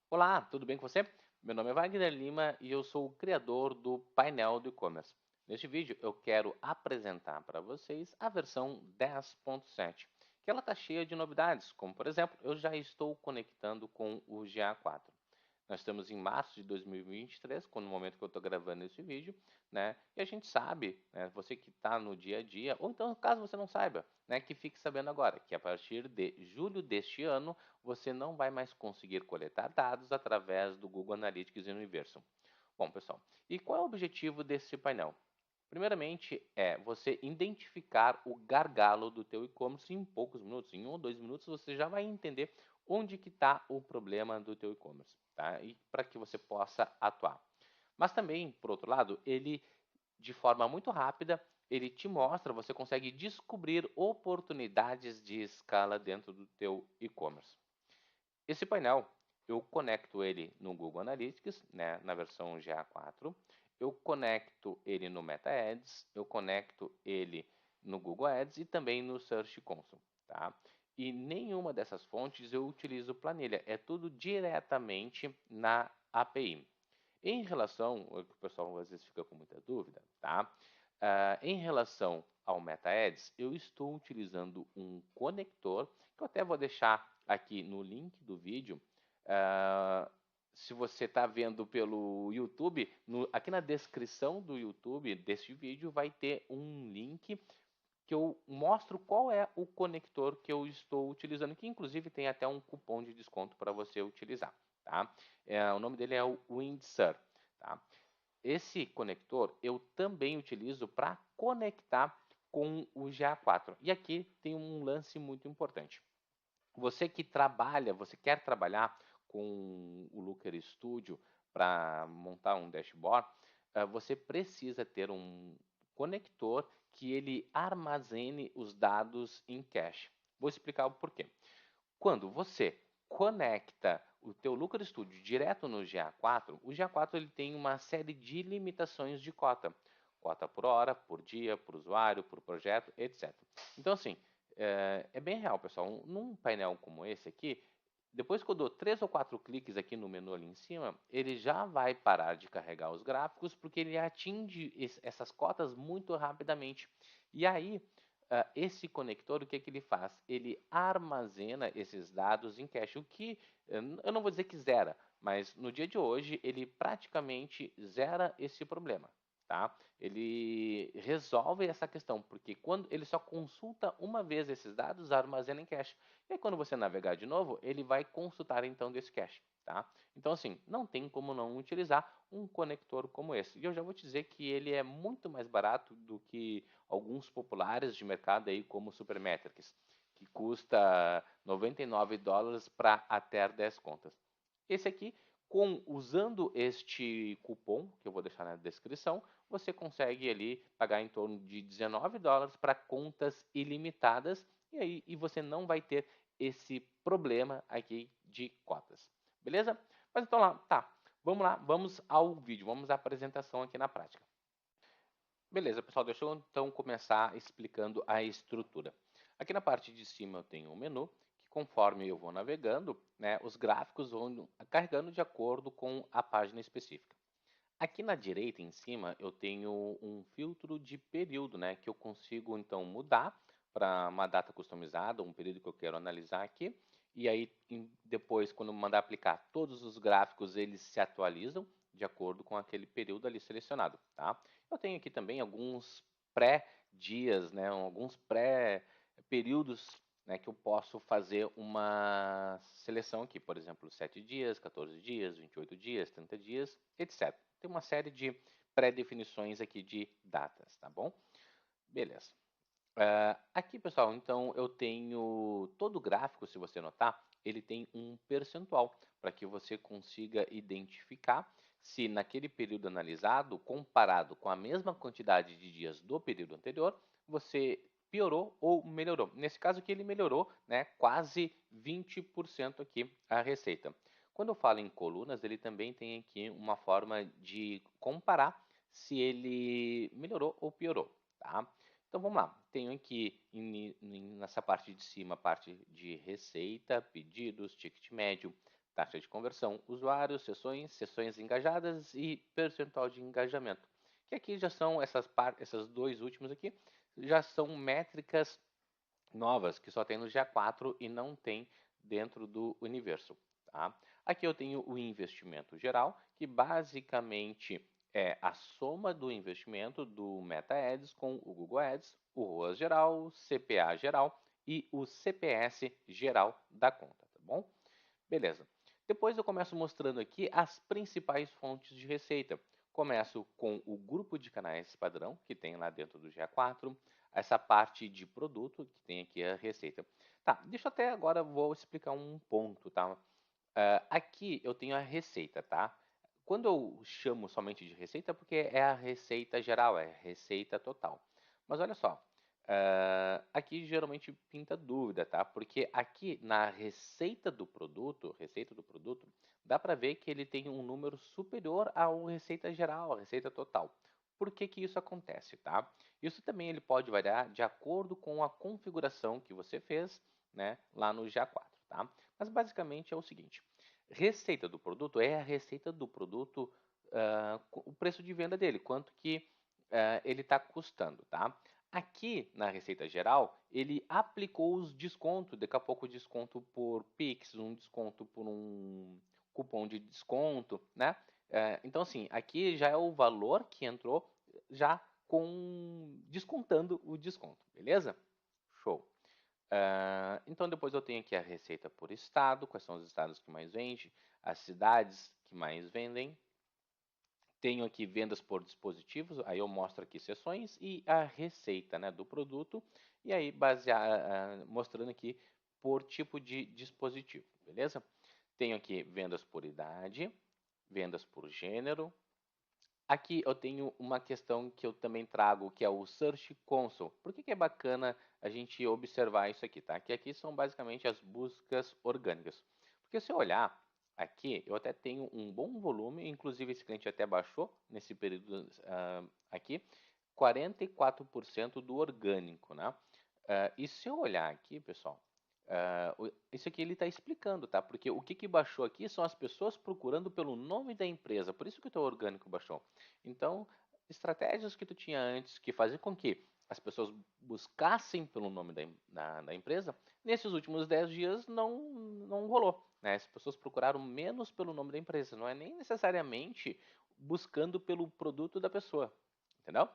Olá, tudo bem com você? Meu nome é Wagner Lima e eu sou o criador do painel do e-commerce. Neste vídeo eu quero apresentar para vocês a versão 10.7, que ela está cheia de novidades, como por exemplo, eu já estou conectando com o GA4. Nós estamos em março de 2023, no momento que eu estou gravando esse vídeo, né? E a gente sabe, né, você que está no dia a dia, ou então caso você não saiba, né, que fique sabendo agora, que a partir de julho deste ano, você não vai mais conseguir coletar dados através do Google Analytics e Universal. Bom, pessoal, e qual é o objetivo desse painel? Primeiramente, é você identificar o gargalo do teu e-commerce em poucos minutos. Em 1 ou 2 minutos você já vai entender onde que está o problema do teu e-commerce, tá? E para que você possa atuar. Mas também, por outro lado, ele, de forma muito rápida, ele te mostra, você consegue descobrir oportunidades de escala dentro do teu e-commerce. Esse painel, eu conecto ele no Google Analytics, né, na versão GA4, eu conecto ele no Meta Ads, eu conecto ele no Google Ads e também no Search Console, tá? E nenhuma dessas fontes eu utilizo planilha, é tudo diretamente na API. Em relação, o que o pessoal às vezes fica com muita dúvida, tá? Em relação ao Meta Ads, eu estou utilizando um conector, que eu até vou deixar aqui no link do vídeo. Ah, Se você está vendo pelo YouTube, aqui na descrição do YouTube deste vídeo vai ter um link que eu mostro qual é o conector que eu estou utilizando, que inclusive tem até um cupom de desconto para você utilizar, tá? O nome dele é o Windsor, tá? Esse conector eu também utilizo para conectar com o GA4. E aqui tem um lance muito importante. Você que trabalha, você quer trabalhar com o Looker Studio para montar um dashboard, você precisa ter um conector que ele armazene os dados em cache. Vou explicar o porquê. Quando você conecta o teu Looker Studio direto no GA4, o GA4 ele tem uma série de limitações de cota. Cota por hora, por dia, por usuário, por projeto, etc. Então, assim, é bem real, pessoal. Num painel como esse aqui, depois que eu dou 3 ou 4 cliques aqui no menu ali em cima, ele já vai parar de carregar os gráficos, porque ele atinge essas cotas muito rapidamente. E aí, esse conector, o que, que ele faz? Ele armazena esses dados em cache, o que eu não vou dizer que zera, mas no dia de hoje ele praticamente zera esse problema. Tá? Ele resolve essa questão, porque quando ele só consulta uma vez esses dados, armazena em cache. E aí, quando você navegar de novo, ele vai consultar então desse cache. Tá? Então, assim, não tem como não utilizar um conector como esse. E eu já vou te dizer que ele é muito mais barato do que alguns populares de mercado aí como o Supermetrics, que custa US$ 99 para até 10 contas. Esse aqui, usando este cupom, que eu vou deixar na descrição, você consegue ali pagar em torno de US$ 19 para contas ilimitadas e você não vai ter esse problema aqui de cotas. Beleza? Mas então lá, tá. Vamos lá, vamos ao vídeo, vamos à apresentação aqui na prática. Beleza, pessoal, deixa eu então começar explicando a estrutura. Aqui na parte de cima eu tenho um menu, que conforme eu vou navegando, né, os gráficos vão carregando de acordo com a página específica. Aqui na direita em cima eu tenho um filtro de período, né, que eu consigo então mudar para uma data customizada, um período que eu quero analisar aqui. E aí depois, quando eu mandar aplicar, todos os gráficos eles se atualizam de acordo com aquele período ali selecionado, tá? Eu tenho aqui também alguns pré-dias, né, alguns pré-períodos, né, que eu posso fazer uma seleção aqui, por exemplo, 7 dias, 14 dias, 28 dias, 30 dias, etc. Tem uma série de pré-definições aqui de datas, tá bom? Beleza. Aqui, pessoal, então eu tenho todo o gráfico, se você notar, ele tem um percentual para que você consiga identificar se naquele período analisado, comparado com a mesma quantidade de dias do período anterior, você piorou ou melhorou. Nesse caso aqui ele melhorou, né, quase 20% aqui a receita. Quando eu falo em colunas, ele também tem aqui uma forma de comparar se ele melhorou ou piorou, tá? Então vamos lá, tenho aqui nessa parte de cima a parte de receita, pedidos, ticket médio, taxa de conversão, usuários, sessões engajadas e percentual de engajamento. Que aqui já são essas dois últimos aqui, já são métricas novas que só tem no GA4 e não tem dentro do universo. Tá? Aqui eu tenho o investimento geral, que basicamente é a soma do investimento do Meta Ads com o Google Ads, o ROAS geral, CPA geral e o CPS geral da conta, tá bom? Beleza. Depois eu começo mostrando aqui as principais fontes de receita. Começo com o grupo de canais padrão, que tem lá dentro do GA4, essa parte de produto, que tem aqui a receita. Tá, deixa eu até agora, vou explicar um ponto, tá? Aqui eu tenho a receita, tá? Quando eu chamo somente de receita, é porque é a receita geral, é a receita total. Mas olha só, aqui geralmente pinta dúvida, tá? Porque aqui na receita do produto, dá para ver que ele tem um número superior à receita geral, à receita total. Por que que isso acontece, tá? Isso também ele pode variar de acordo com a configuração que você fez, né, lá no GA4, tá? Mas basicamente é o seguinte: receita do produto é a receita do produto, o preço de venda dele, quanto que ele está custando, tá? Aqui na receita geral, ele aplicou os descontos, daqui a pouco desconto por Pix, um desconto por um cupom de desconto, né? Então assim, aqui já é o valor que entrou já descontando o desconto, beleza? Show. Então depois eu tenho aqui a receita por estado, quais são os estados que mais vendem, as cidades que mais vendem. Tenho aqui vendas por dispositivos, aí eu mostro aqui seções e a receita, né, do produto, e aí mostrando aqui por tipo de dispositivo, beleza? Tenho aqui vendas por idade, vendas por gênero. Aqui eu tenho uma questão que eu também trago, que é o Search Console. Por que que é bacana a gente observar isso aqui, tá? Que aqui são basicamente as buscas orgânicas. Porque se eu olhar aqui, eu até tenho um bom volume, inclusive esse cliente até baixou nesse período aqui, 44% do orgânico, né? E se eu olhar aqui, pessoal, isso aqui ele está explicando, tá? Porque o que que baixou aqui são as pessoas procurando pelo nome da empresa, por isso que o teu orgânico baixou. Então, estratégias que tu tinha antes que faziam com que as pessoas buscassem pelo nome da empresa, nesses últimos 10 dias não rolou, né? As pessoas procuraram menos pelo nome da empresa, não é nem necessariamente buscando pelo produto da pessoa, entendeu?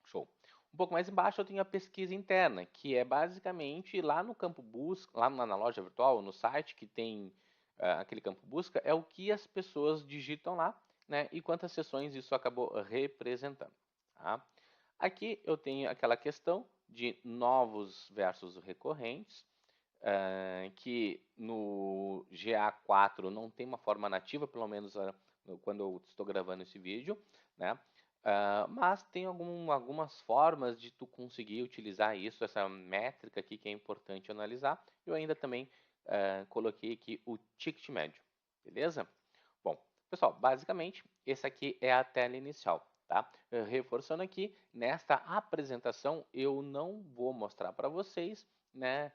Show. Um pouco mais embaixo eu tenho a pesquisa interna, que é basicamente lá no campo busca, lá na loja virtual, no site que tem aquele campo busca, é o que as pessoas digitam lá, né? E quantas sessões isso acabou representando. Tá? Aqui eu tenho aquela questão de novos versus recorrentes, que no GA4 não tem uma forma nativa, pelo menos quando eu estou gravando esse vídeo, né? Mas tem algumas formas de tu conseguir utilizar isso, essa métrica aqui que é importante analisar. Eu ainda também coloquei aqui o ticket médio, beleza? Bom, pessoal, basicamente esse aqui é a tela inicial, tá? Reforçando aqui, nesta apresentação eu não vou mostrar para vocês, né,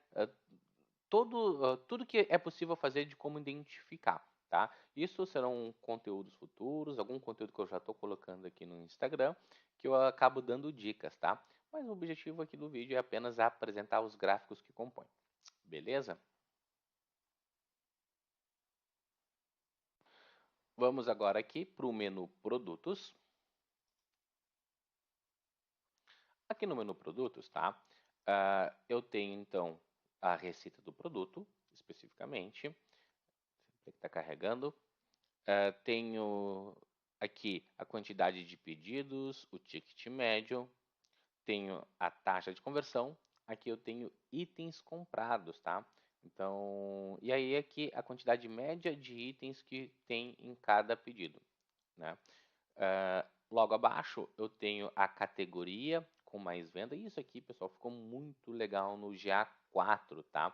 tudo que é possível fazer de como identificar, tá? Isso serão conteúdos futuros, algum conteúdo que eu já estou colocando aqui no Instagram, que eu acabo dando dicas, tá? Mas o objetivo aqui do vídeo é apenas apresentar os gráficos que compõem, beleza? Vamos agora aqui para o menu Produtos. Aqui no menu Produtos, tá? Eu tenho então a receita do produto, especificamente, que está carregando. Tenho aqui a quantidade de pedidos, o ticket médio, tenho a taxa de conversão, aqui eu tenho itens comprados, tá? Então, e aí aqui a quantidade média de itens que tem em cada pedido, né? Logo abaixo eu tenho a categoria com mais venda, e isso aqui, pessoal, ficou muito legal no GA4, tá?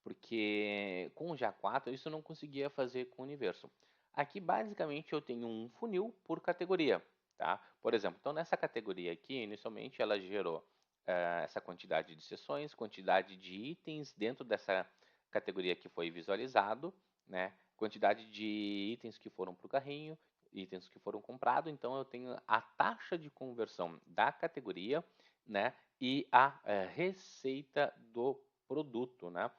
Porque com o GA4 isso eu não conseguia fazer com o Universo. Aqui basicamente eu tenho um funil por categoria, tá? Por exemplo, então nessa categoria aqui, inicialmente ela gerou essa quantidade de sessões, quantidade de itens dentro dessa categoria que foi visualizado, né? Quantidade de itens que foram para o carrinho, itens que foram comprados, então eu tenho a taxa de conversão da categoria, né, e a receita do produto, né,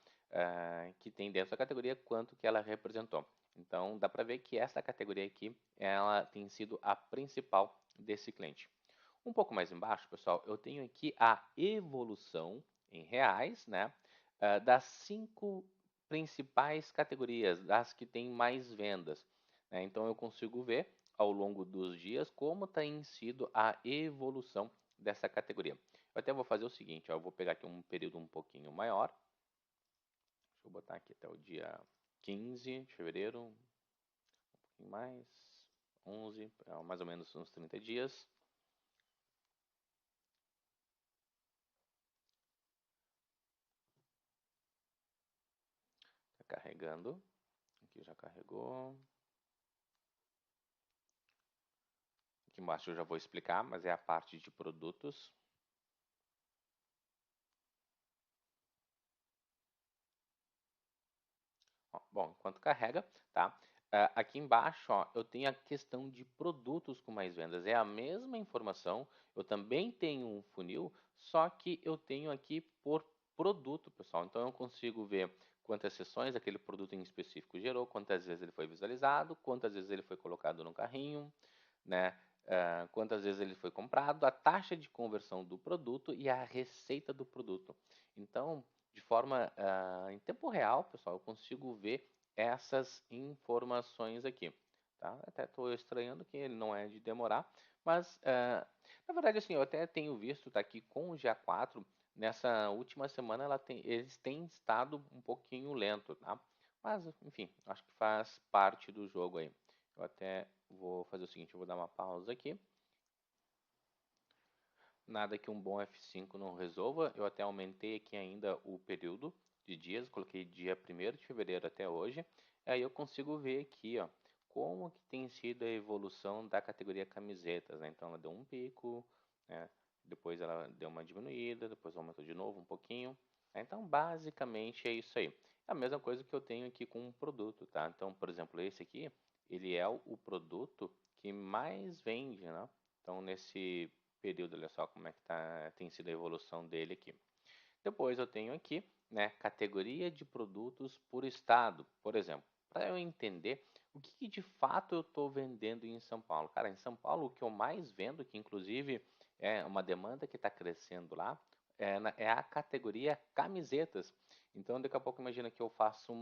que tem dentro da categoria, quanto que ela representou. Então dá para ver que essa categoria aqui, ela tem sido a principal desse cliente. Um pouco mais embaixo, pessoal, eu tenho aqui a evolução em reais, né, das 5 principais categorias, das que têm mais vendas, né? Então eu consigo ver ao longo dos dias como tem sido a evolução dessa categoria. Eu até vou fazer o seguinte, ó, eu vou pegar aqui um período um pouquinho maior. Deixa eu botar aqui até o dia 15 de fevereiro, um pouquinho mais, 11, mais ou menos uns 30 dias. Tá carregando. Aqui já carregou. Aqui embaixo eu já vou explicar, mas é a parte de produtos. Ó, bom, enquanto carrega, tá? Aqui embaixo, ó, eu tenho a questão de produtos com mais vendas. É a mesma informação. Eu também tenho um funil, só que eu tenho aqui por produto, pessoal. Então eu consigo ver quantas sessões aquele produto em específico gerou, quantas vezes ele foi visualizado, quantas vezes ele foi colocado no carrinho, né? Quantas vezes ele foi comprado, a taxa de conversão do produto e a receita do produto. Então, de forma em tempo real, pessoal, eu consigo ver essas informações aqui. Tá? Até estou estranhando que ele não é de demorar, mas na verdade assim, eu até tenho visto, tá aqui com o GA4, nessa última semana eles têm estado um pouquinho lento, tá? Mas enfim, acho que faz parte do jogo aí. Eu até vou fazer o seguinte, eu vou dar uma pausa aqui. Nada que um bom F5 não resolva. Eu até aumentei aqui ainda o período de dias, coloquei dia 1º de fevereiro até hoje. Aí eu consigo ver aqui, ó, como que tem sido a evolução da categoria camisetas, né? Então ela deu um pico, né? Depois ela deu uma diminuída, depois aumentou de novo um pouquinho. Então basicamente é isso aí. É a mesma coisa que eu tenho aqui com um produto, tá? Então, por exemplo, esse aqui, ele é o produto que mais vende, né? Então nesse período, olha só como é que tem sido a evolução dele aqui. Depois eu tenho aqui, né, categoria de produtos por estado, por exemplo, para eu entender o que de fato eu estou vendendo em São Paulo. Cara, em São Paulo o que eu mais vendo, que inclusive é uma demanda que está crescendo lá, é a categoria camisetas. Então daqui a pouco imagina que eu faço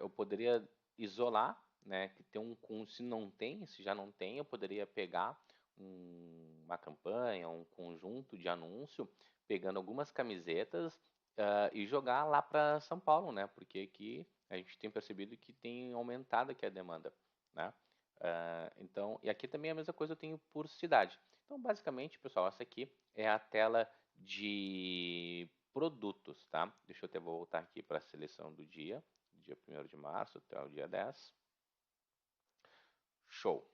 eu poderia isolar, né, que tem se não tem, se já não tem, eu poderia pegar uma campanha, um conjunto de anúncio, pegando algumas camisetas e jogar lá para São Paulo, né? Porque aqui a gente tem percebido que tem aumentado aqui a demanda, né? Então, e aqui também é a mesma coisa eu tenho por cidade. Então, basicamente, pessoal, essa aqui é a tela de produtos, tá? Deixa eu até voltar aqui para a seleção do dia 1º de março até o dia 10. Show!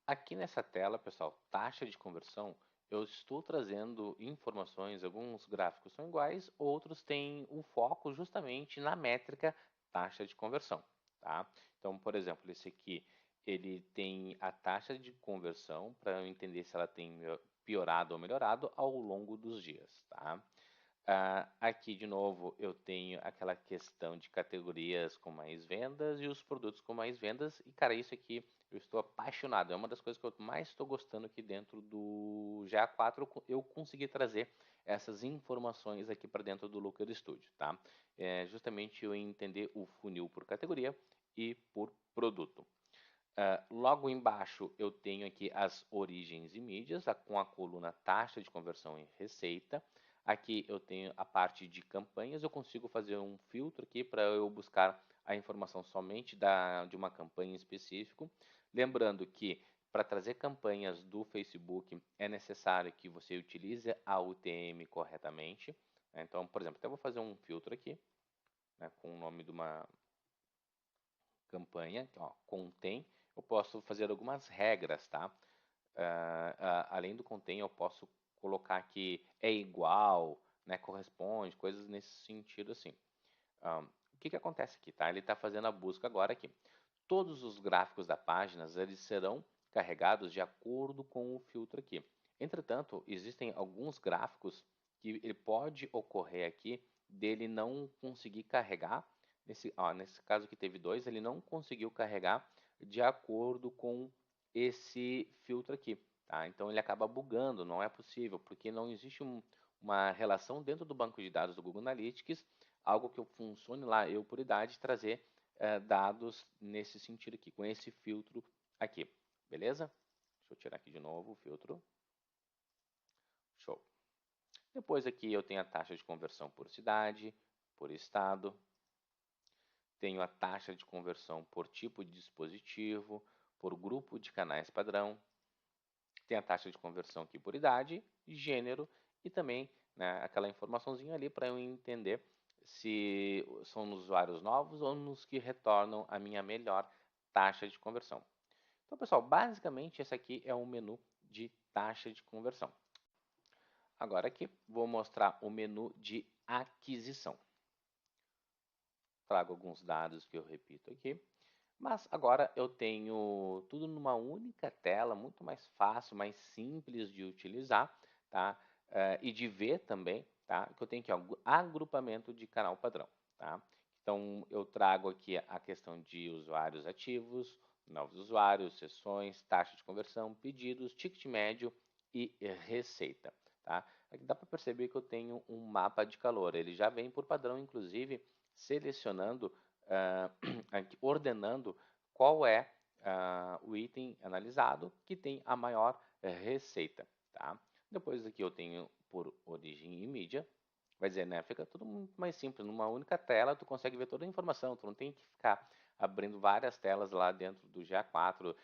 Aqui nessa tela, pessoal, taxa de conversão, eu estou trazendo informações, alguns gráficos são iguais, outros têm o foco justamente na métrica taxa de conversão, tá? Então, por exemplo, esse aqui, ele tem a taxa de conversão para eu entender se ela tem piorado ou melhorado ao longo dos dias, tá? Aqui, de novo, eu tenho aquela questão de categorias com mais vendas e os produtos com mais vendas. E, cara, isso aqui eu estou apaixonado. É uma das coisas que eu mais estou gostando aqui dentro do GA4. Eu consegui trazer essas informações aqui para dentro do Looker Studio, tá? Justamente eu entender o funil por categoria e por produto. Logo embaixo eu tenho aqui as origens e mídias, com a coluna taxa de conversão e receita. Aqui eu tenho a parte de campanhas, eu consigo fazer um filtro aqui para eu buscar a informação somente de uma campanha em específico. Lembrando que para trazer campanhas do Facebook é necessário que você utilize a UTM corretamente. Então, por exemplo, até vou fazer um filtro aqui, né, com o nome de uma campanha, ó, contém. Eu posso fazer algumas regras, tá? Além do contém, eu posso colocar que é igual, né, corresponde, coisas nesse sentido assim. O que acontece aqui, tá? Ele está fazendo a busca agora aqui. Todos os gráficos da página, eles serão carregados de acordo com o filtro aqui. Entretanto, existem alguns gráficos que ele pode ocorrer aqui dele não conseguir carregar. Nesse caso aqui teve 2, ele não conseguiu carregar de acordo com esse filtro aqui. Tá? Então ele acaba bugando, não é possível, porque não existe uma relação dentro do banco de dados do Google Analytics, algo que funcione lá, eu por idade, trazer dados nesse sentido aqui, com esse filtro aqui, beleza? Deixa eu tirar aqui de novo o filtro. Show. Depois aqui eu tenho a taxa de conversão por cidade, por estado. Tenho a taxa de conversão por tipo de dispositivo, por grupo de canais padrão. Tem a taxa de conversão aqui por idade, gênero e também, né, aquela informaçãozinha ali para eu entender se são nos usuários novos ou nos que retornam a minha melhor taxa de conversão. Então, pessoal, basicamente esse aqui é o menu de taxa de conversão. Agora aqui vou mostrar o menu de aquisição. Trago alguns dados que eu repito aqui. Mas agora eu tenho tudo numa única tela, muito mais fácil, mais simples de utilizar, tá? E de ver também, tá? Que eu tenho aqui, ó, agrupamento de canal padrão, tá? Então eu trago aqui a questão de usuários ativos, novos usuários, sessões, taxa de conversão, pedidos, ticket médio e receita, tá? Aqui dá para perceber que eu tenho um mapa de calor, ele já vem por padrão, inclusive, selecionando ordenando qual é o item analisado que tem a maior receita. Tá? Depois aqui eu tenho por origem e mídia. Vai dizer, né? Fica tudo muito mais simples. Numa única tela tu consegue ver toda a informação. Tu não tem que ficar abrindo várias telas lá dentro do GA4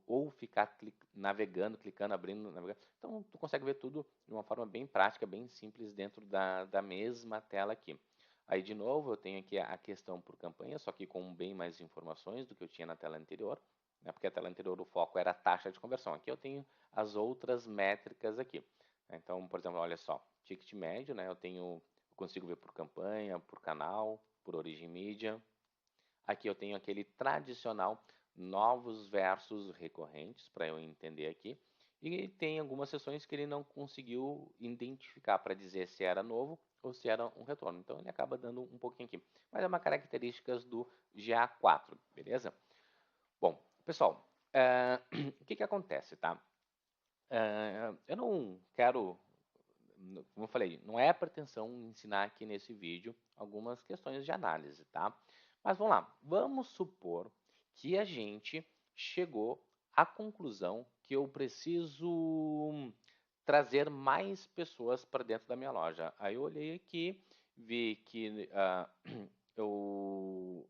ou ficar navegando, clicando, abrindo, navegando. Então tu consegue ver tudo de uma forma bem prática, bem simples dentro da mesma tela aqui. Aí, de novo, eu tenho aqui a questão por campanha, só que com bem mais informações do que eu tinha na tela anterior, né? Porque a tela anterior o foco era a taxa de conversão. Aqui eu tenho as outras métricas aqui. Então, por exemplo, olha só, ticket médio, né? Eu consigo ver por campanha, por canal, por origem mídia. Aqui eu tenho aquele tradicional novos versus recorrentes, para eu entender aqui. E tem algumas sessões que ele não conseguiu identificar para dizer se era novo ou se era um retorno. Então ele acaba dando um pouquinho aqui. Mas é uma característica do GA4, beleza? Bom, pessoal, o que acontece, tá? Eu não quero, como eu falei, não é a pretensão ensinar aqui nesse vídeo algumas questões de análise, tá? Mas vamos lá, vamos supor que a gente chegou à conclusão que eu preciso trazer mais pessoas para dentro da minha loja. Aí eu olhei aqui, vi que eu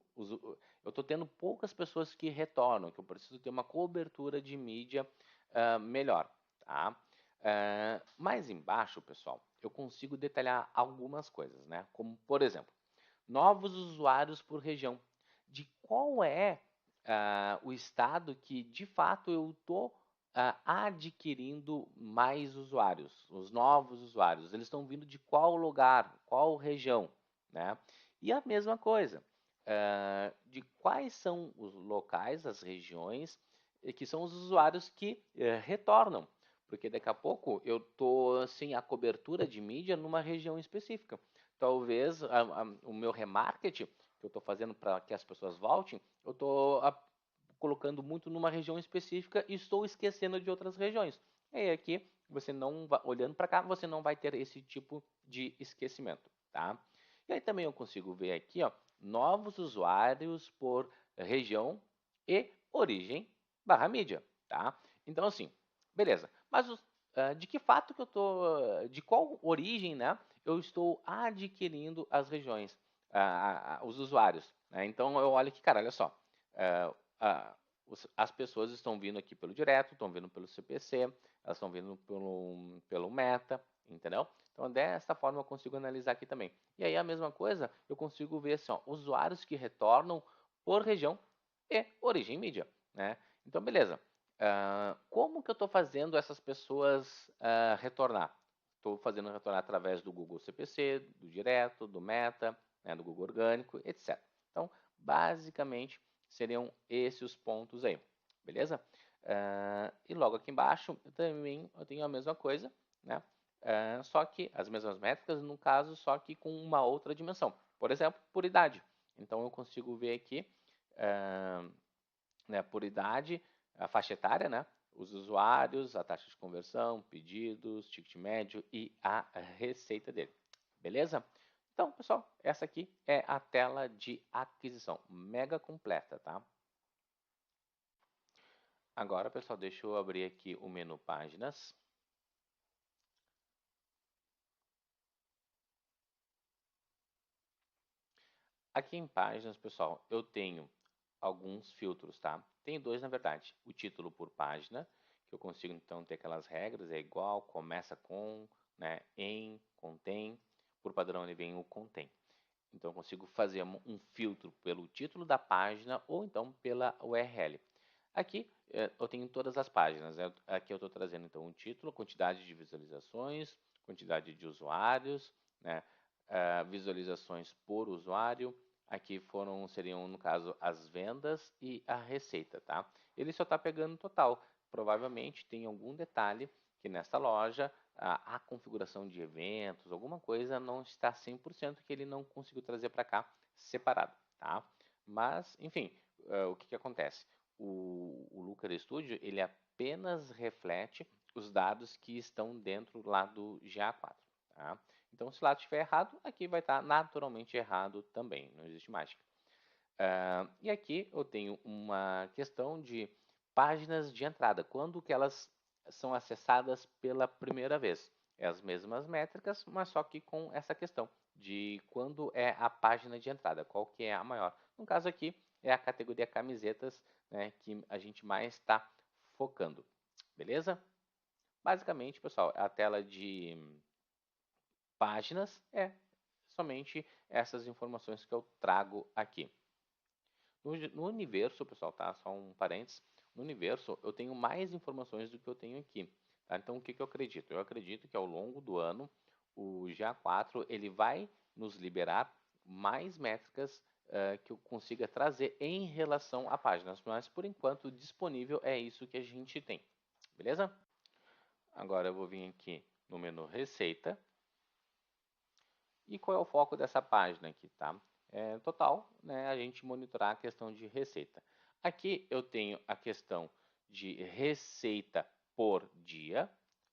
estou tendo poucas pessoas que retornam, que eu preciso ter uma cobertura de mídia melhor, tá? Mais embaixo, pessoal, eu consigo detalhar algumas coisas, né? Como, por exemplo, novos usuários por região. De qual é o estado que, de fato, eu estou adquirindo mais usuários, os novos usuários. Eles estão vindo de qual lugar, qual região, né? E a mesma coisa, de quais são os locais, as regiões, que são os usuários que retornam. Porque daqui a pouco eu estou sem a cobertura de mídia numa região específica. Talvez o meu remarketing que eu estou fazendo para que as pessoas voltem, eu estou colocando muito numa região específica e estou esquecendo de outras regiões. E aqui, você não vai, olhando para cá, você não vai ter esse tipo de esquecimento, tá? E aí também eu consigo ver aqui, ó, novos usuários por região e origem barra mídia, tá? Então, assim, beleza. Mas de que fato que eu tô, de qual origem, né, eu estou adquirindo as regiões, os usuários, né? Então eu olho aqui, cara, olha só, as pessoas estão vindo aqui pelo direto, estão vindo pelo CPC, elas estão vindo pelo Meta, entendeu? Então dessa forma eu consigo analisar aqui também. E aí a mesma coisa, eu consigo ver assim, ó, usuários que retornam por região e origem mídia, né? Então beleza. Como que eu estou fazendo essas pessoas retornar? Estou fazendo retornar através do Google CPC, do Direto, do Meta, né, do Google Orgânico, etc. basicamente seriam esses os pontos aí, beleza? E logo aqui embaixo também eu tenho a mesma coisa, né? Só que as mesmas métricas, no caso, só que com uma outra dimensão. Por exemplo, por idade. Então eu consigo ver aqui, né, por idade, a faixa etária, né? Os usuários, a taxa de conversão, pedidos, ticket médio e a receita dele. Beleza? Então, pessoal, essa aqui é a tela de aquisição, mega completa, tá? Agora, pessoal, deixa eu abrir aqui o menu páginas. Aqui em páginas, pessoal, eu tenho alguns filtros, tá? Tenho dois, na verdade. O título por página, que eu consigo, então, ter aquelas regras, é igual, começa com, né, em, contém. Por padrão, ele vem o contém. Então, eu consigo fazer um filtro pelo título da página ou, então, pela URL. Aqui, eu tenho todas as páginas. Aqui eu estou trazendo, então, o título, quantidade de visualizações, quantidade de usuários, né? Visualizações por usuário. Aqui seriam, no caso, as vendas e a receita, tá? Ele só está pegando total. Provavelmente tem algum detalhe que nesta loja a configuração de eventos, alguma coisa não está 100% que ele não conseguiu trazer para cá separado, tá? Mas, enfim, o que acontece? O Looker Studio, ele apenas reflete os dados que estão dentro lá do GA4, tá? Então, se lá estiver errado, aqui vai estar naturalmente errado também, não existe mágica. E aqui eu tenho uma questão de páginas de entrada, quando que elas são acessadas pela primeira vez. É as mesmas métricas, mas só que com essa questão de quando é a página de entrada, qual que é a maior. No caso aqui, é a categoria camisetas, né, que a gente mais está focando, beleza? Basicamente, pessoal, a tela de páginas é somente essas informações que eu trago aqui. No universo, pessoal, tá? Só um parênteses. No universo, eu tenho mais informações do que eu tenho aqui. Tá? Então, o que eu acredito? Eu acredito que ao longo do ano, o GA4 ele vai nos liberar mais métricas que eu consiga trazer em relação a páginas. Mas, por enquanto, disponível é isso que a gente tem. Beleza? Agora eu vou vir aqui no menu Receita. E qual é o foco dessa página aqui, tá? Total, né, a gente monitorar a questão de receita. Aqui eu tenho a questão de receita por dia,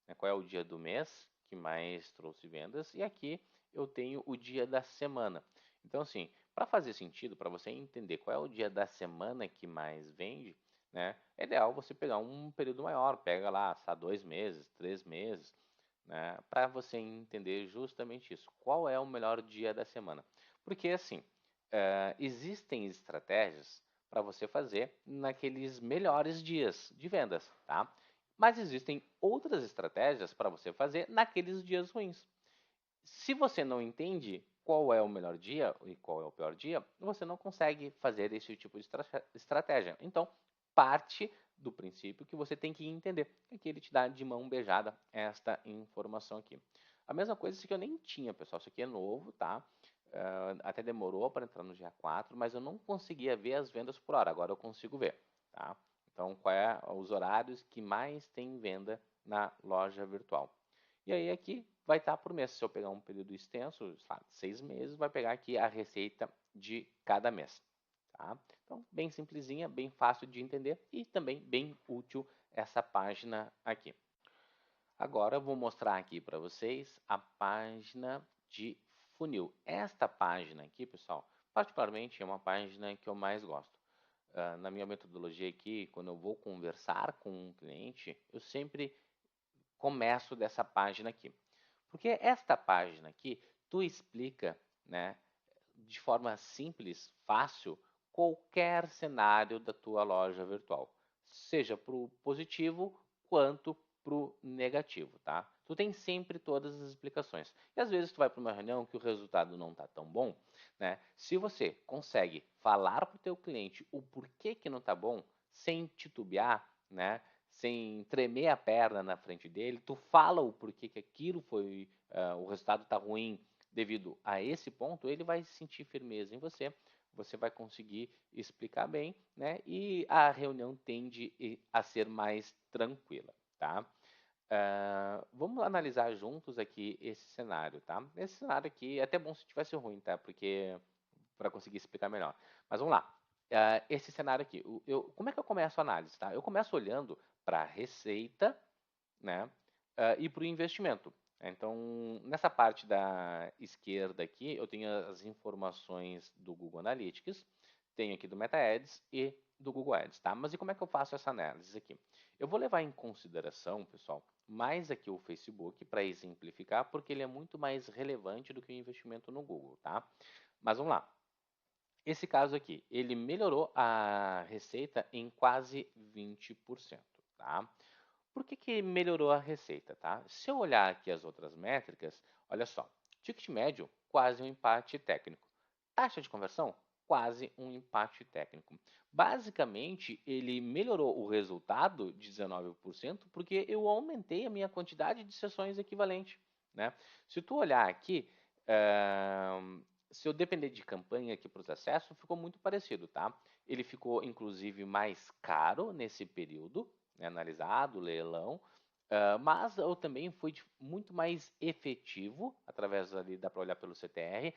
né, qual é o dia do mês que mais trouxe vendas, e aqui eu tenho o dia da semana. Então, assim, para fazer sentido, para você entender qual é o dia da semana que mais vende, né, é ideal você pegar um período maior, pega lá, 2 meses, 3 meses, né, para você entender justamente isso. Qual é o melhor dia da semana? Porque, assim, existem estratégias para você fazer naqueles melhores dias de vendas, tá? Mas existem outras estratégias para você fazer naqueles dias ruins. Se você não entende qual é o melhor dia e qual é o pior dia, você não consegue fazer esse tipo de estratégia. Então, parte do princípio que você tem que entender, que ele te dá de mão beijada esta informação aqui. A mesma coisa que eu nem tinha, pessoal, isso aqui é novo, tá? Até demorou para entrar no GA4, mas eu não conseguia ver as vendas por hora, agora eu consigo ver, tá? Então, qual é os horários que mais tem venda na loja virtual. E aí aqui vai estar por mês. Se eu pegar um período extenso, 6 meses, vai pegar aqui a receita de cada mês. Tá? Então, bem simplesinha, bem fácil de entender e também bem útil essa página aqui. Agora eu vou mostrar aqui para vocês a página de funil. Esta página aqui, pessoal, particularmente é uma página que eu mais gosto. Na minha metodologia aqui, quando eu vou conversar com um cliente, eu sempre começo dessa página aqui. Porque esta página aqui, tu explica, né, de forma simples, fácil, qualquer cenário da tua loja virtual, seja para o positivo quanto para o negativo, tá? Tu tem sempre todas as explicações. E às vezes tu vai para uma reunião que o resultado não está tão bom, né? Se você consegue falar para o teu cliente o porquê que não está bom, sem titubear, né? Sem tremer a perna na frente dele, tu fala o porquê que aquilo foi, o resultado está ruim devido a esse ponto, ele vai sentir firmeza em você, você vai conseguir explicar bem, né? E a reunião tende a ser mais tranquila, tá? Vamos analisar juntos aqui esse cenário, tá? Esse cenário aqui é até bom se tivesse ruim, tá? Porque para conseguir explicar melhor. Mas vamos lá. Esse cenário aqui, como é que eu começo a análise, tá? Eu começo olhando para a receita, né? E para o investimento. Então, nessa parte da esquerda aqui, eu tenho as informações do Google Analytics, tenho aqui do Meta Ads e do Google Ads, tá? Mas e como é que eu faço essa análise aqui? Eu vou levar em consideração, pessoal, mais aqui o Facebook para exemplificar, porque ele é muito mais relevante do que o investimento no Google, tá? Mas vamos lá. Esse caso aqui, ele melhorou a receita em quase 20%, tá? Por que melhorou a receita, tá? Se eu olhar aqui as outras métricas, olha só, ticket médio, quase um empate técnico. Taxa de conversão, quase um empate técnico. Basicamente, ele melhorou o resultado de 19% porque eu aumentei a minha quantidade de sessões equivalente, né? Se tu olhar aqui, se eu depender de campanha aqui para os acessos, ficou muito parecido, tá? Ele ficou, inclusive, mais caro nesse período, né, analisado, leilão, mas eu também fui muito mais efetivo, através ali, dá para olhar pelo CTR,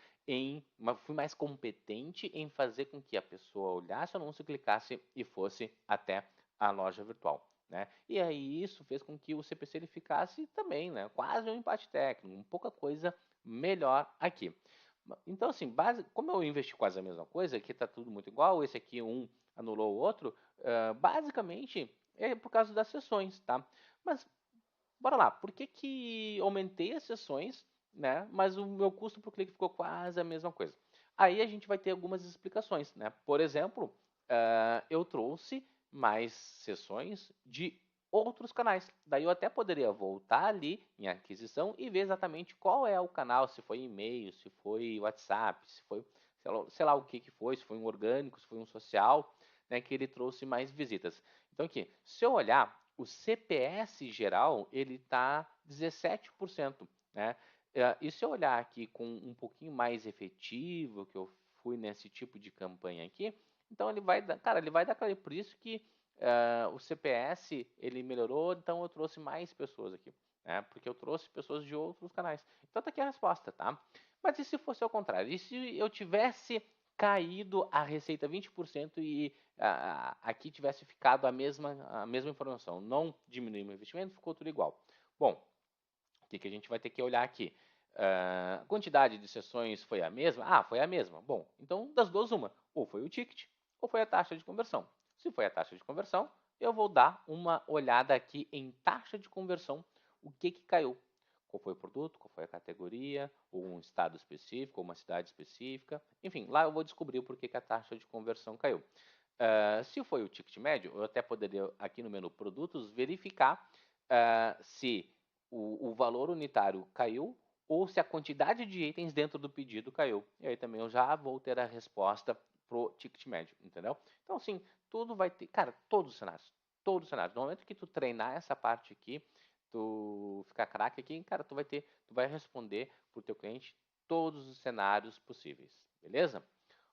fui mais competente em fazer com que a pessoa olhasse o anúncio, clicasse e fosse até a loja virtual. Né? E aí isso fez com que o CPC ele ficasse também, né, quase um empate técnico, um pouca coisa melhor aqui. Então, assim, como eu investi quase a mesma coisa, aqui está tudo muito igual, esse aqui um anulou o outro, basicamente é por causa das sessões, tá? Mas, bora lá, por que aumentei as sessões, né? Mas o meu custo por clique ficou quase a mesma coisa? Aí a gente vai ter algumas explicações, né? Por exemplo, eu trouxe mais sessões de outros canais. Daí eu até poderia voltar ali em aquisição e ver exatamente qual é o canal, se foi e-mail, se foi WhatsApp, se foi, sei lá o que foi, se foi um orgânico, se foi um social, né, que ele trouxe mais visitas. Então aqui, se eu olhar, o CPS geral, ele está 17%, né? E se eu olhar aqui com um pouquinho mais efetivo, que eu fui nesse tipo de campanha aqui, então ele vai dar, cara, ele vai dar, por isso que o CPS ele melhorou, então eu trouxe mais pessoas aqui, né? Porque eu trouxe pessoas de outros canais. Então tá aqui a resposta, tá? Mas e se fosse ao contrário? E se eu tivesse caído a receita 20% e aqui tivesse ficado a mesma informação? Não diminuiu o investimento, ficou tudo igual. Bom, o que a gente vai ter que olhar aqui? A quantidade de sessões foi a mesma? Ah, foi a mesma. Bom, então das duas uma. Ou foi o ticket, ou foi a taxa de conversão. Se foi a taxa de conversão, eu vou dar uma olhada aqui em taxa de conversão, o que caiu. Qual foi o produto, qual foi a categoria, ou um estado específico, ou uma cidade específica. Enfim, lá eu vou descobrir o porquê que a taxa de conversão caiu. Se foi o ticket médio, eu até poderia, aqui no menu produtos, verificar se o valor unitário caiu ou se a quantidade de itens dentro do pedido caiu. E aí também eu já vou ter a resposta pro ticket médio, entendeu? Então, assim, tudo vai ter, cara, todos os cenários, todos os cenários. No momento que tu treinar essa parte aqui, tu ficar craque aqui, cara, tu vai responder pro teu cliente todos os cenários possíveis, beleza?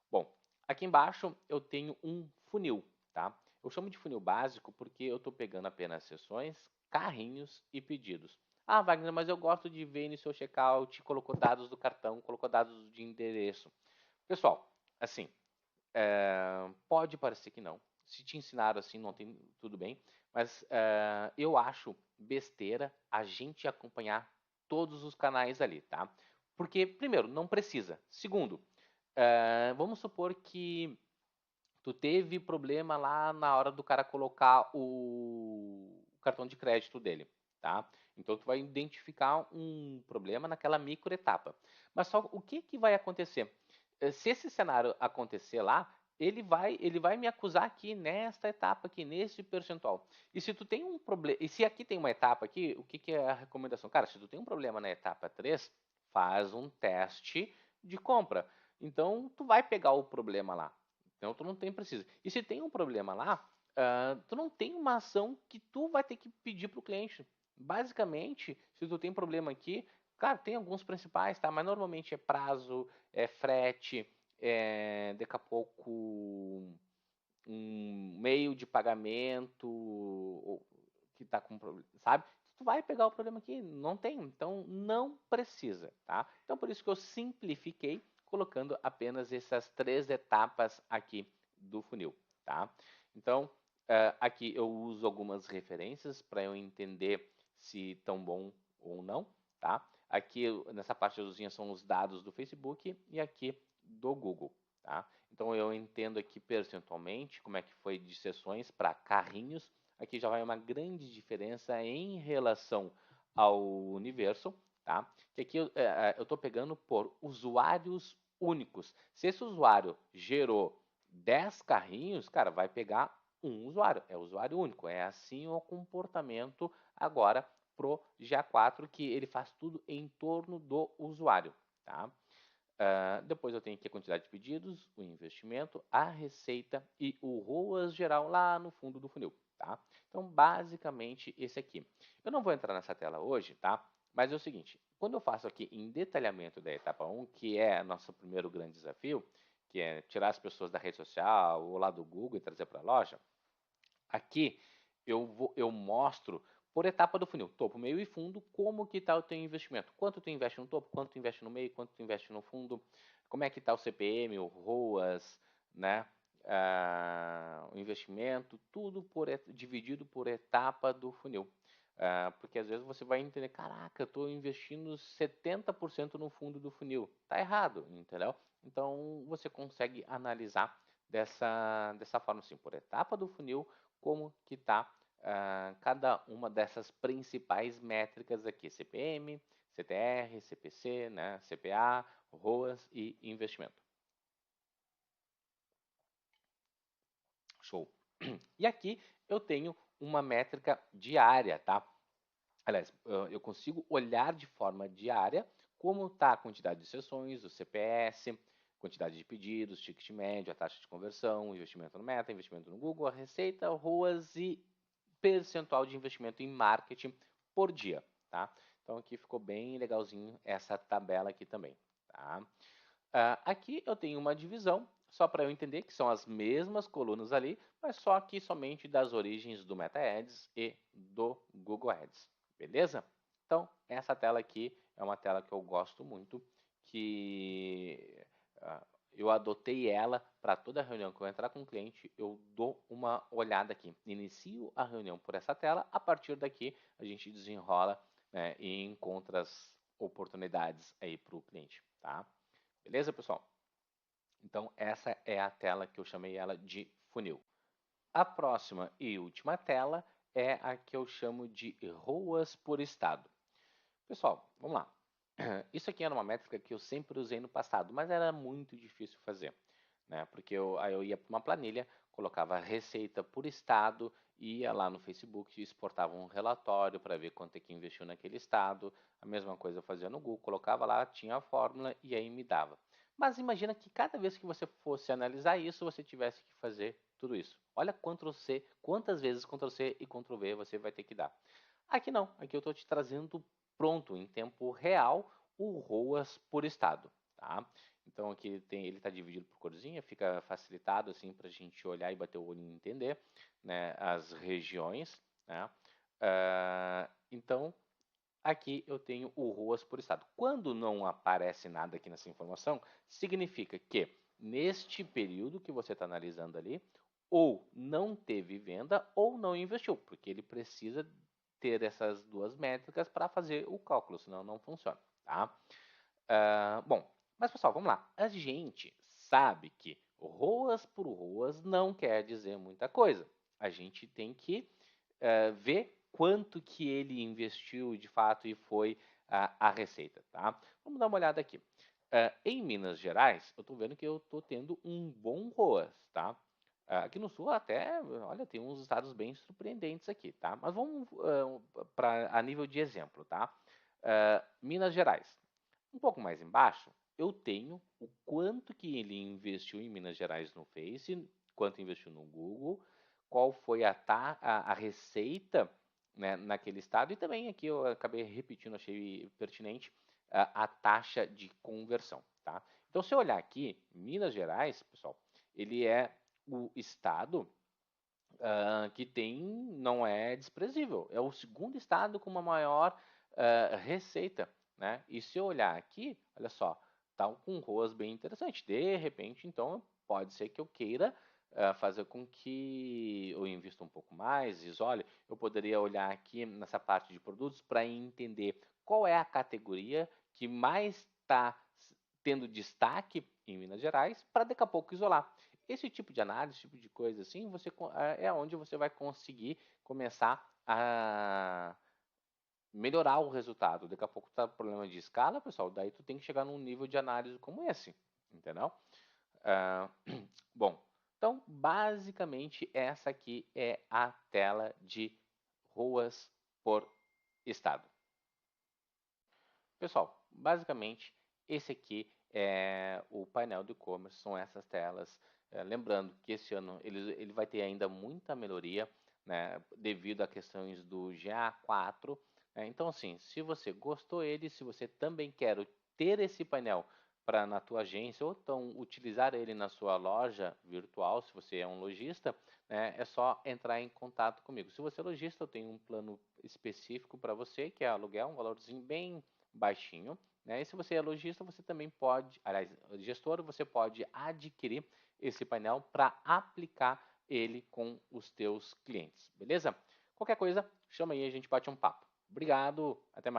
Bom, aqui embaixo eu tenho um funil, tá? Eu chamo de funil básico porque eu estou pegando apenas sessões, carrinhos e pedidos. Ah, Wagner, mas eu gosto de ver no seu checkout, colocou dados do cartão, colocou dados de endereço. Pessoal, assim, pode parecer que não. Se te ensinaram assim, não tem tudo bem. Mas eu acho besteira a gente acompanhar todos os canais ali, tá? Porque, primeiro, não precisa. Segundo, vamos supor que tu teve problema lá na hora do cara colocar o cartão de crédito dele, tá? Então tu vai identificar um problema naquela micro etapa. Mas só o que vai acontecer? Se esse cenário acontecer lá, ele vai me acusar aqui nesta etapa aqui, nesse percentual. E se tu tem um problema, e se aqui tem uma etapa aqui, o que é a recomendação? Cara, se tu tem um problema na etapa 3, faz um teste de compra. Então tu vai pegar o problema lá. Então tu não tem precisa. E se tem um problema lá, tu não tem uma ação que tu vai ter que pedir para o cliente. Basicamente, se tu tem problema aqui, claro, tem alguns principais, tá? Mas normalmente é prazo, é frete, daqui a pouco um meio de pagamento que está com problema, sabe? Tu vai pegar o problema aqui, não tem, então não precisa, tá? Então por isso que eu simplifiquei colocando apenas essas 3 etapas aqui do funil, tá? Então aqui eu uso algumas referências para eu entender se estão bom ou não, tá? Aqui nessa parte azulzinha são os dados do Facebook e aqui do Google, tá? Então eu entendo aqui percentualmente como é que foi de sessões para carrinhos. Aqui já vai uma grande diferença em relação ao universo, tá? Que aqui eu estou pegando por usuários únicos. Se esse usuário gerou 10 carrinhos, cara, vai pegar um usuário, é usuário único. É assim o comportamento agora pro GA4, que ele faz tudo em torno do usuário, tá? Depois eu tenho aqui a quantidade de pedidos, o investimento, a receita e o ROAS geral lá no fundo do funil, tá? Então, basicamente, esse aqui. Eu não vou entrar nessa tela hoje, tá? Mas é o seguinte, quando eu faço aqui em detalhamento da etapa 1, que é nosso primeiro grande desafio, que é tirar as pessoas da rede social ou lá do Google e trazer para a loja, aqui eu mostro por etapa do funil, topo, meio e fundo, como que está o teu investimento. Quanto tu investe no topo, quanto tu investe no meio, quanto tu investe no fundo, como é que está o CPM, o ROAS, né? O investimento, tudo dividido por etapa do funil. Porque às vezes você vai entender, caraca, eu estou investindo 70% no fundo do funil. Tá errado, entendeu? Então você consegue analisar dessa forma, assim, por etapa do funil, como que está cada uma dessas principais métricas aqui, CPM, CTR, CPC, né, CPA, ROAS e investimento. Show. E aqui eu tenho uma métrica diária, tá? Aliás, eu consigo olhar de forma diária como está a quantidade de sessões, o CPS, quantidade de pedidos, ticket médio, a taxa de conversão, investimento no Meta, investimento no Google, a receita, ROAS e percentual de investimento em marketing por dia, tá? Então aqui ficou bem legalzinho essa tabela aqui também, tá? Aqui eu tenho uma divisão, só para eu entender que são as mesmas colunas ali, mas só aqui somente das origens do Meta Ads e do Google Ads, beleza? Então, essa tela aqui é uma tela que eu gosto muito, que eu adotei ela para toda reunião que eu entrar com o cliente, eu dou uma olhada aqui. Inicio a reunião por essa tela, a partir daqui a gente desenrola, né, e encontra as oportunidades aí para o cliente, tá? Beleza, pessoal? Então, essa é a tela que eu chamei ela de funil. A próxima e última tela é a que eu chamo de ROAS por estado. Pessoal, vamos lá. Isso aqui era uma métrica que eu sempre usei no passado, mas era muito difícil fazer, né? Porque aí eu ia para uma planilha, colocava a receita por estado, ia lá no Facebook, exportava um relatório para ver quanto é que investiu naquele estado. A mesma coisa eu fazia no Google, colocava lá, tinha a fórmula e aí me dava. Mas imagina que cada vez que você fosse analisar isso, você tivesse que fazer tudo isso. Olha Ctrl C, quantas vezes Ctrl C e Ctrl V você vai ter que dar. Aqui não, aqui eu estou te trazendo pronto, em tempo real, o ROAS por estado, tá? Então aqui ele está dividido por corzinha, fica facilitado assim para a gente olhar e bater o olho e entender, né, as regiões, né? Então aqui eu tenho o ROAS por estado. Quando não aparece nada aqui nessa informação, significa que neste período que você está analisando ali, ou não teve venda ou não investiu, porque ele precisa ter essas duas métricas para fazer o cálculo, senão não funciona, tá? Bom, mas pessoal, vamos lá. A gente sabe que ROAS por ROAS não quer dizer muita coisa. A gente tem que ver quanto que ele investiu de fato e foi a receita, tá? Vamos dar uma olhada aqui. Em Minas Gerais, eu estou vendo que eu estou tendo um bom ROAS, tá? Aqui no Sul até, olha, tem uns estados bem surpreendentes aqui, tá? Mas vamos a nível de exemplo, tá? Minas Gerais. Um pouco mais embaixo, eu tenho o quanto que ele investiu em Minas Gerais no Face, quanto investiu no Google, qual foi a receita, né, naquele estado, e também aqui eu acabei repetindo, achei pertinente, a taxa de conversão. Tá? Então, se eu olhar aqui, Minas Gerais, pessoal, ele é o estado que tem, não é desprezível. É o segundo estado com uma maior receita, né? E se eu olhar aqui, olha só, tá com um ROAS bem interessante. De repente, então, pode ser que eu queira fazer com que eu invista um pouco mais. Diz, olha, eu poderia olhar aqui nessa parte de produtos para entender qual é a categoria que mais está tendo destaque em Minas Gerais, para daqui a pouco isolar. Esse tipo de análise, esse tipo de coisa assim, é onde você vai conseguir começar a melhorar o resultado. Daqui a pouco tá problema de escala, pessoal, daí tu tem que chegar num nível de análise como esse, entendeu? Ah, bom, então basicamente essa aqui é a tela de ruas por estado. Pessoal, basicamente esse aqui é o painel do e-commerce, são essas telas. Lembrando que esse ano ele vai ter ainda muita melhoria, né, devido a questões do GA4. Então, assim, se você gostou dele, se você também quer ter esse painel para na tua agência ou então utilizar ele na sua loja virtual, se você é um lojista, né, é só entrar em contato comigo. Se você é lojista, eu tenho um plano específico para você, que é aluguel, um valorzinho bem baixinho, né? E se você é lojista, você também pode, aliás, gestor, você pode adquirir esse painel para aplicar ele com os teus clientes, beleza? Qualquer coisa, chama aí, a gente bate um papo. Obrigado, até mais.